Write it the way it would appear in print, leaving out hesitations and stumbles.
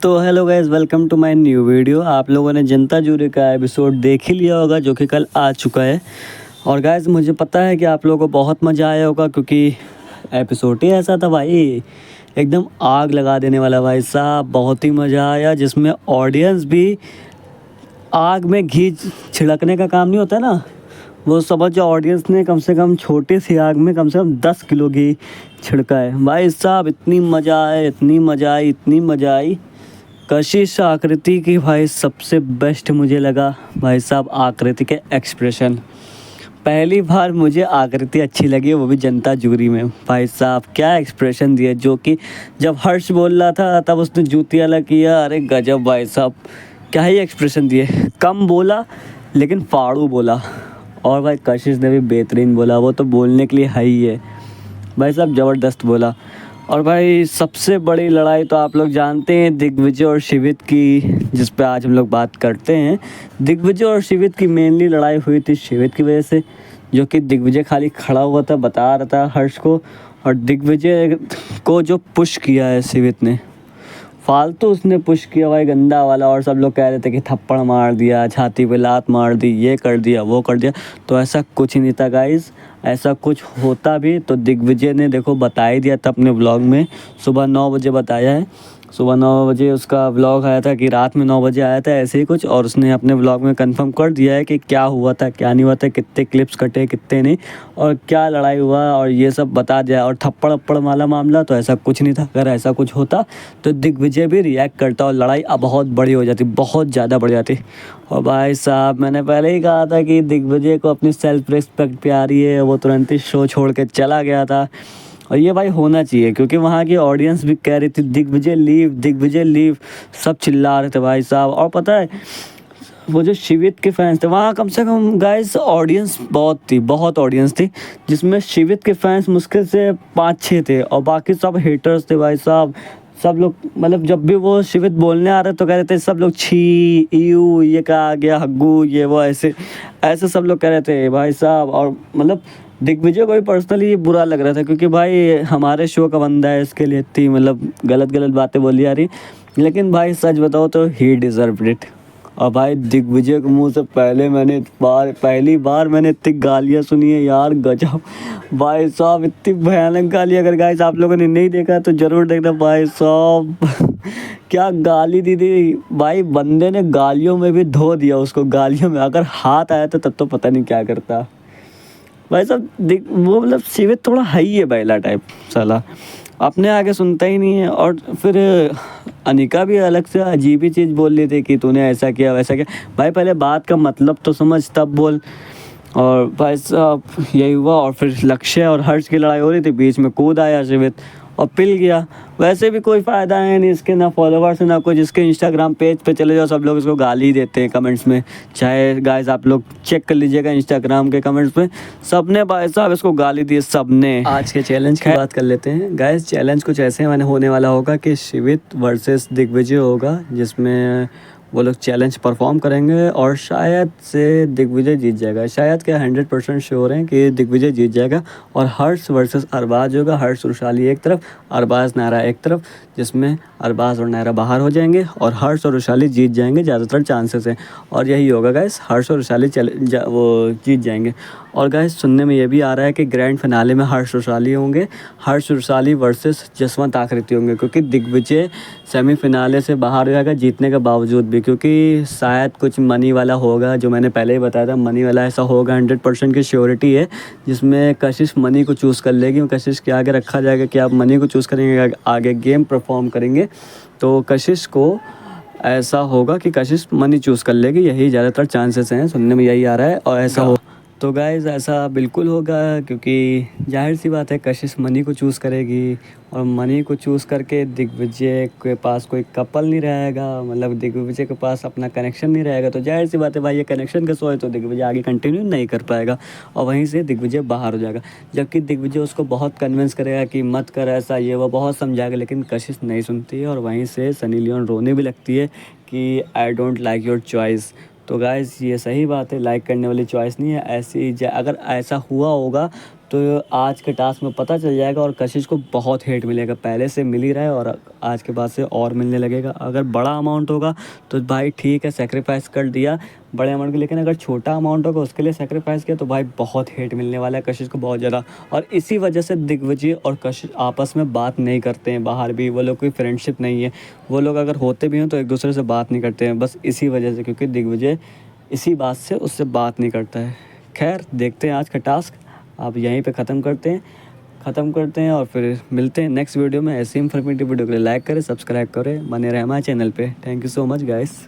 तो hello guys, welcome to my new video. आप लोगों ने जनता जूरी का एपिसोड देख ही लिया होगा जो कि कल आ चुका है। और गाइस मुझे पता है कि आप लोगों को बहुत मज़ा आया होगा क्योंकि एपिसोड ही ऐसा था भाई, एकदम आग लगा देने वाला भाई साहब। बहुत ही मज़ा आया, जिसमें ऑडियंस भी आग में घी छिड़कने का काम नहीं होता ना, वो समझ जाओ ऑडियंस ने कम से कम छोटी सी आग में कम से कम 10 किलो घी छिड़का है भाई साहब। इतनी मज़ा आया, इतनी मज़ा आई, इतनी मज़ा आई। कशिश आकृति की भाई सबसे बेस्ट मुझे लगा भाई साहब आकृति के एक्सप्रेशन। पहली बार मुझे आकृति अच्छी लगी, वो भी जनता जूरी में। भाई साहब क्या एक्सप्रेशन दिए, जो कि जब हर्ष बोल रहा था तब उसने जूतियाला किया। अरे गजब भाई साहब, क्या ही एक्सप्रेशन दिए। कम बोला लेकिन फाड़ू बोला। और भाई कशिश ने भी बेहतरीन बोला, वो तो बोलने के लिए है ही है भाई साहब, ज़बरदस्त बोला। और भाई सबसे बड़ी लड़ाई तो आप लोग जानते हैं दिग्विजय और शिवित की, जिस पे आज हम लोग बात करते हैं। दिग्विजय और शिवित की मेनली लड़ाई हुई थी शिवित की वजह से, जो कि दिग्विजय खाली खड़ा हुआ था, बता रहा था हर्ष को, और दिग्विजय को जो पुश किया है शिवित ने, फालतू उसने पुश किया भाई गंदा वाला। और सब लोग कह रहे थे कि थप्पड़ मार दिया, छाती पे लात मार दी, ये कर दिया, वो कर दिया। तो ऐसा कुछ नहीं था गाइस। ऐसा कुछ होता भी तो दिग्विजय ने देखो बता ही दिया था अपने व्लॉग में। सुबह 9 बजे बताया है, सुबह 9 बजे उसका व्लॉग आया था कि रात में 9 बजे आया था ऐसे ही कुछ। और उसने अपने व्लॉग में कंफर्म कर दिया है कि क्या हुआ था, क्या नहीं हुआ था, कितने क्लिप्स कटे, कितने नहीं, और क्या लड़ाई हुआ, और ये सब बता दिया। और थप्पड़ अप्पड़ वाला मामला तो ऐसा कुछ नहीं था। अगर ऐसा कुछ होता तो दिग्विजय भी रिएक्ट करता और लड़ाई अब बहुत बड़ी हो जाती, बहुत ज़्यादा बढ़ जाती। और भाई साहब मैंने पहले ही कहा था कि दिग्विजय को अपनी सेल्फ रिस्पेक्ट प्यारी है, वो तुरंत ही शो छोड़ के चला गया था। और ये भाई होना चाहिए क्योंकि वहाँ की ऑडियंस भी कह रही थी दिग्विजय लीव, दिग्विजय लीव, सब चिल्ला रहे थे भाई साहब। और पता है वो जो शिवित के फैंस थे वहाँ, कम से कम गाइस ऑडियंस बहुत थी, बहुत ऑडियंस थी, जिसमें शिवित के फैंस मुश्किल से 5-6 थे और बाकी सब हेटर्स थे भाई साहब। सब लोग मतलब जब भी वो शिवित बोलने आ रहे तो कह रहे थे सब लोग छी यू, ये क्या आ गया हग्गू, ये वो, ऐसे ऐसे सब लोग कह रहे थे भाई साहब। और मतलब दिग्विजय को भी पर्सनली बुरा लग रहा था क्योंकि भाई हमारे शो का बंदा है, इसके लिए इतनी मतलब गलत गलत बातें बोली आ रही। लेकिन भाई सच बताओ तो ही डिज़र्व्ड इट। और भाई दिग्विजय के मुंह से पहली बार मैंने इतनी गालियाँ सुनी है यार, गजब भाई साहब, इतनी भयानक गालियाँ। अगर गाइस आप लोगों ने नहीं देखा तो ज़रूर देखना भाई साहब। क्या गाली दी थी भाई, बंदे ने गालियों में भी धो दिया उसको, गालियों में। अगर हाथ आया था तब तो पता नहीं क्या करता भाई साहब। वो मतलब शिवित थोड़ा हाई है बैला टाइप साला, अपने आगे सुनता ही नहीं है। और फिर अनिका भी अलग से अजीब ही चीज़ बोल रही थी कि तूने ऐसा किया वैसा किया। भाई पहले बात का मतलब तो समझ तब बोल। और भाई साहब यही हुआ। और फिर लक्ष्य और हर्ष की लड़ाई हो रही थी, बीच में कूद आया शिवित और पिल गया। वैसे भी कोई फ़ायदा है नहीं इसके, ना फॉलोवर्स ना कुछ। इसके इंस्टाग्राम पेज पे चले जाओ, सब लोग इसको गाली देते हैं कमेंट्स में। चाहे गाइस आप लोग चेक कर लीजिएगा इंस्टाग्राम के कमेंट्स में, सबने भाई साहब इसको गाली दी, सबने। आज के चैलेंज की बात कर लेते हैं गाइस। चैलेंज कुछ ऐसे मैंने होने वाला होगा कि शिवित वर्सेस दिग्विजय होगा, जिसमें वो लोग चैलेंज परफॉर्म करेंगे और शायद से दिग्विजय जीत जाएगा। शायद क्या 100% श्योर हैं कि दिग्विजय जीत जाएगा। और हर्ष वर्सेस अरबाज होगा, हर्ष और शाली एक तरफ, अरबाज नायरा एक तरफ, जिसमें अरबाज और नायरा बाहर हो जाएंगे और हर्ष और वैशाली जीत जाएंगे, ज़्यादातर चांसेस हैं। और यही होगा गाइस, हर्ष और वैशाली वो जीत जाएंगे। और गाइस सुनने में ये भी आ रहा है कि ग्रैंड फिनाले में हर्ष और वैशाली होंगे, हर्ष और वैशाली वर्सेस जसवंत आकृति होंगे, क्योंकि दिग्विजय सेमीफिनाले से बाहर हो जाएगा जीतने के बावजूद भी, क्योंकि शायद कुछ मनी वाला होगा, जो मैंने पहले ही बताया था मनी वाला ऐसा होगा, 100% की श्योरिटी है, जिसमें कशिश मनी को चूज़ कर लेगी। कशिश के आगे रखा जाएगा कि आप मनी को चूज़ करेंगे, आगे गेम परफॉर्म करेंगे, तो कशिश को ऐसा होगा कि कशिश मनी चूज़ कर लेगी, यही ज़्यादातर चांसेस हैं, सुनने में यही आ रहा है। और ऐसा हो तो गाइज़ ऐसा बिल्कुल होगा, क्योंकि जाहिर सी बात है कशिश मनी को चूज़ करेगी और मनी को चूज़ करके दिग्विजय के पास कोई कपल नहीं रहेगा, मतलब दिग्विजय के पास अपना कनेक्शन नहीं रहेगा। तो जाहिर सी बात है भाई, ये कनेक्शन का शो है तो दिग्विजय आगे कंटिन्यू नहीं कर पाएगा और वहीं से दिग्विजय बाहर हो जाएगा। जबकि दिग्विजय उसको बहुत कन्विंस करेगा कि मत कर ऐसा, ये वो बहुत समझाएगा, लेकिन कशिश नहीं सुनती है। और वहीं से सनी लियोन रोने भी लगती है कि I don't like your choice. तो गाइस ये सही बात है, लाइक करने वाली चॉइस नहीं है। ऐसी अगर ऐसा हुआ होगा तो आज के टास्क में पता चल जाएगा और कशिश को बहुत हेट मिलेगा, पहले से मिल ही रहा है और आज के बाद से और मिलने लगेगा। अगर बड़ा अमाउंट होगा तो भाई ठीक है, सेक्रीफाइस कर दिया बड़े अमाउंट के, लेकिन अगर छोटा अमाउंट होगा उसके लिए सेक्रीफाइस किया तो भाई बहुत हेट मिलने वाला है कशिश को, बहुत ज़्यादा। और इसी वजह से दिग्विजय और कशिश आपस में बात नहीं करते हैं, बाहर भी वो लोग कोई फ्रेंडशिप नहीं है। वो लोग अगर होते भी हैं तो एक दूसरे से बात नहीं करते हैं, बस इसी वजह से, क्योंकि दिग्विजय इसी बात से उससे बात नहीं करता है। खैर देखते हैं आज का टास्क, आप यहीं पे ख़त्म करते हैं और फिर मिलते हैं नेक्स्ट वीडियो में। ऐसे इंफॉर्मेटिव वीडियो के लिए लाइक करें, सब्सक्राइब करें, बने रहें हमारे चैनल पे। Thank you so much guys.